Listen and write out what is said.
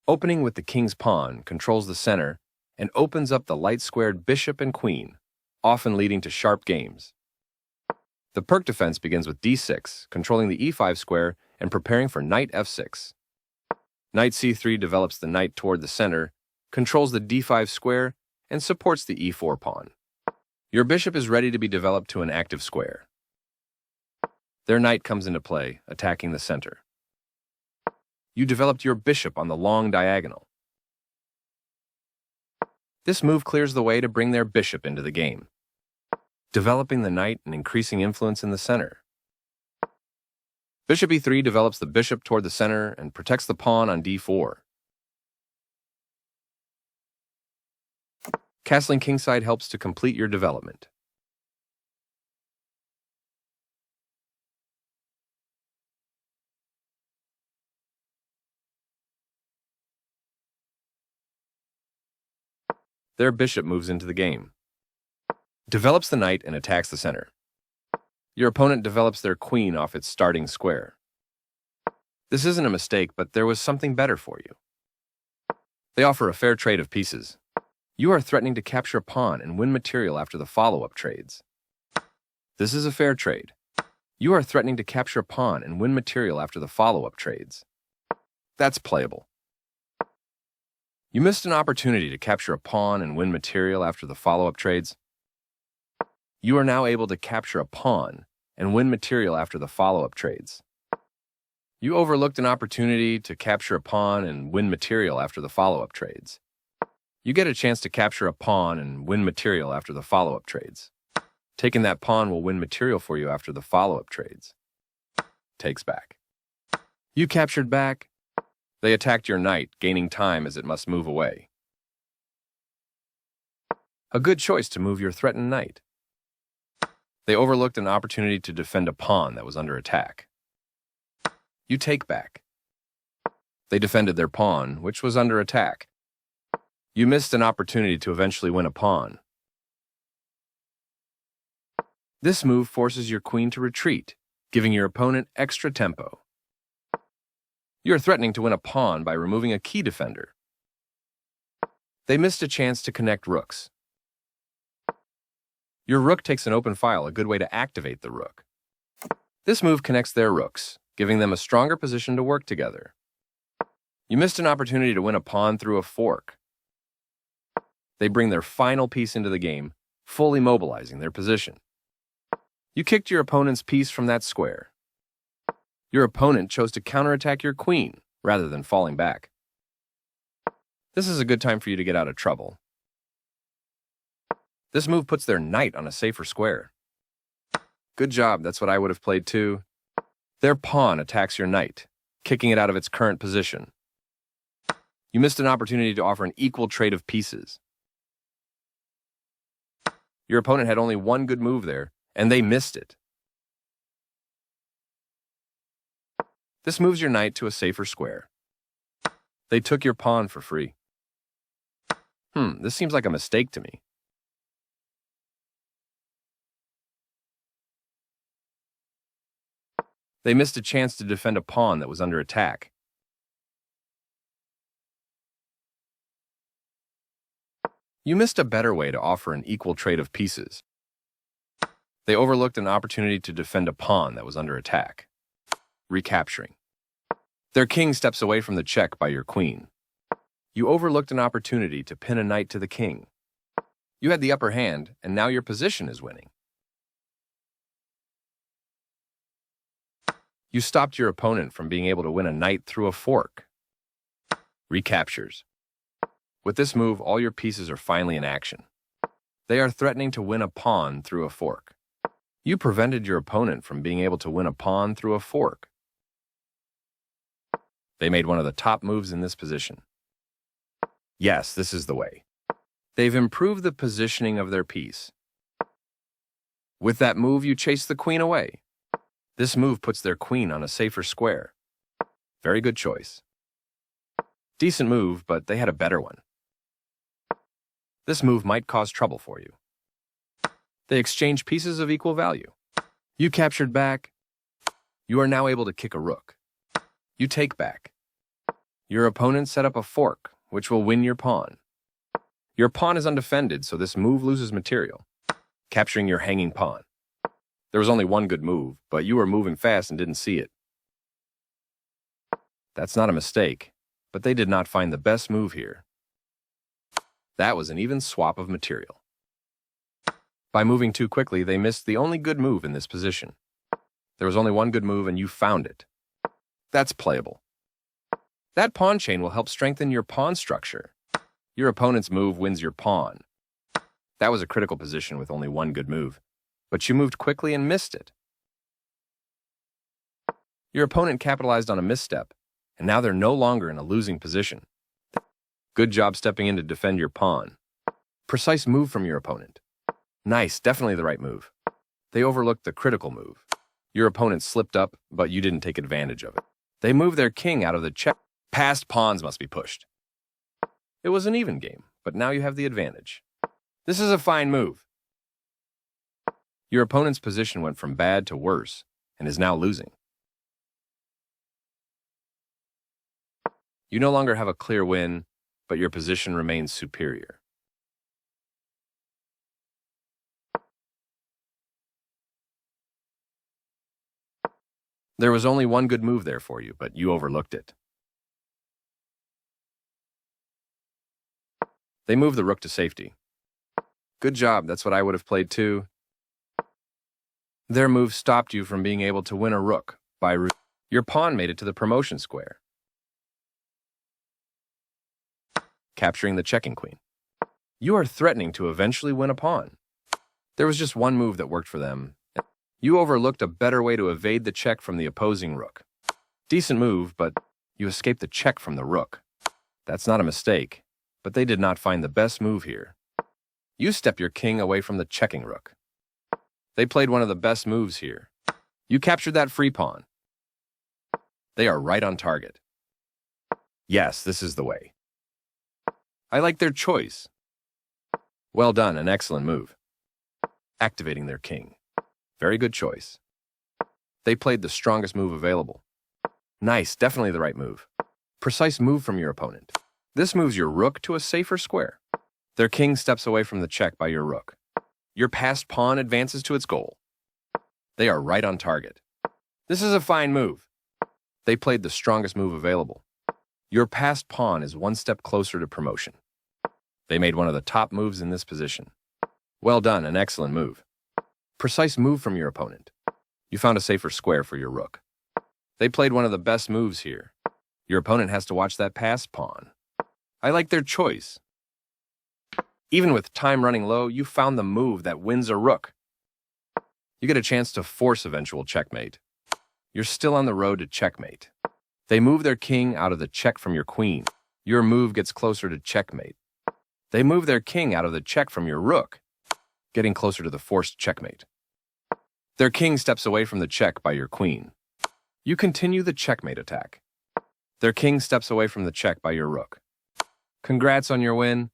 Opening with the king's pawn controls the center and opens up the light-squared bishop and queen, often leading to sharp games. The Perk defense begins with d6, controlling the e5 square and preparing for knight f6. Knight c3 develops the knight toward the center, controls the d5 square, and supports the e4 pawn. Your bishop is ready to be developed to an active square. Their knight comes into play, attacking the center. You developed your bishop on the long diagonal. This move clears the way to bring their bishop into the game, developing the knight and increasing influence in the center. Bishop e3 develops the bishop toward the center and protects the pawn on d4. Castling kingside helps to complete your development. Their bishop moves into the game, develops the knight and attacks the center. Your opponent develops their queen off its starting square. This isn't a mistake, but there was something better for you. They offer a fair trade of pieces. You are threatening to capture a pawn and win material after the follow-up trades. This is a fair trade. You are threatening to capture a pawn and win material after the follow-up trades. That's playable. You missed an opportunity to capture a pawn and win material after the follow-up trades. You are now able to capture a pawn and win material after the follow-up trades. You overlooked an opportunity to capture a pawn and win material after the follow-up trades. You get a chance to capture a pawn and win material after the follow-up trades. Taking that pawn will win material for you after the follow-up trades. Takes back. You captured back. They attacked your knight, gaining time as it must move away. A good choice to move your threatened knight. They overlooked an opportunity to defend a pawn that was under attack. You take back. They defended their pawn, which was under attack. You missed an opportunity to eventually win a pawn. This move forces your queen to retreat, giving your opponent extra tempo. You are threatening to win a pawn by removing a key defender. They missed a chance to connect rooks. Your rook takes an open file, a good way to activate the rook. This move connects their rooks, giving them a stronger position to work together. You missed an opportunity to win a pawn through a fork. They bring their final piece into the game, fully mobilizing their position. You kicked your opponent's piece from that square. Your opponent chose to counterattack your queen rather than falling back. This is a good time for you to get out of trouble. This move puts their knight on a safer square. Good job, that's what I would have played too. Their pawn attacks your knight, kicking it out of its current position. You missed an opportunity to offer an equal trade of pieces. Your opponent had only one good move there, and they missed it. This moves your knight to a safer square. They took your pawn for free. This seems like a mistake to me. They missed a chance to defend a pawn that was under attack. You missed a better way to offer an equal trade of pieces. They overlooked an opportunity to defend a pawn that was under attack. Recapturing. Their king steps away from the check by your queen. You overlooked an opportunity to pin a knight to the king. You had the upper hand, and now your position is winning. You stopped your opponent from being able to win a knight through a fork. Recaptures. With this move, all your pieces are finally in action. They are threatening to win a pawn through a fork. You prevented your opponent from being able to win a pawn through a fork. They made one of the top moves in this position. Yes, this is the way. They've improved the positioning of their piece. With that move, you chase the queen away. This move puts their queen on a safer square. Very good choice. Decent move, but they had a better one. This move might cause trouble for you. They exchange pieces of equal value. You captured back. You are now able to kick a rook. You take back. Your opponent set up a fork, which will win your pawn. Your pawn is undefended, so this move loses material, capturing your hanging pawn. There was only one good move, but you were moving fast and didn't see it. That's not a mistake, but they did not find the best move here. That was an even swap of material. By moving too quickly, they missed the only good move in this position. There was only one good move and you found it. That's playable. That pawn chain will help strengthen your pawn structure. Your opponent's move wins your pawn. That was a critical position with only one good move, but you moved quickly and missed it. Your opponent capitalized on a misstep, and now they're no longer in a losing position. Good job stepping in to defend your pawn. Precise move from your opponent. Nice, definitely the right move. They overlooked the critical move. Your opponent slipped up, but you didn't take advantage of it. They moved their king out of the check. Passed pawns must be pushed. It was an even game, but now you have the advantage. This is a fine move. Your opponent's position went from bad to worse and is now losing. You no longer have a clear win, but your position remains superior. There was only one good move there for you, but you overlooked it. They moved the rook to safety. Good job, that's what I would have played too. Their move stopped you from being able to win a rook by your pawn made it to the promotion square, capturing the checking queen. You are threatening to eventually win a pawn. There was just one move that worked for them. You overlooked a better way to evade the check from the opposing rook. Decent move, but you escaped the check from the rook. That's not a mistake, but they did not find the best move here. You step your king away from the checking rook. They played one of the best moves here. You captured that free pawn. They are right on target. Yes, this is the way. I like their choice. Well done, an excellent move. Activating their king. Very good choice. They played the strongest move available. Nice, definitely the right move. Precise move from your opponent. This moves your rook to a safer square. Their king steps away from the check by your rook. Your passed pawn advances to its goal. They are right on target. This is a fine move. They played the strongest move available. Your passed pawn is one step closer to promotion. They made one of the top moves in this position. Well done, an excellent move. Precise move from your opponent. You found a safer square for your rook. They played one of the best moves here. Your opponent has to watch that passed pawn. I like their choice. Even with time running low, you found the move that wins a rook. You get a chance to force eventual checkmate. You're still on the road to checkmate. They move their king out of the check from your queen. Your move gets closer to checkmate. They move their king out of the check from your rook, getting closer to the forced checkmate. Their king steps away from the check by your queen. You continue the checkmate attack. Their king steps away from the check by your rook. Congrats on your win.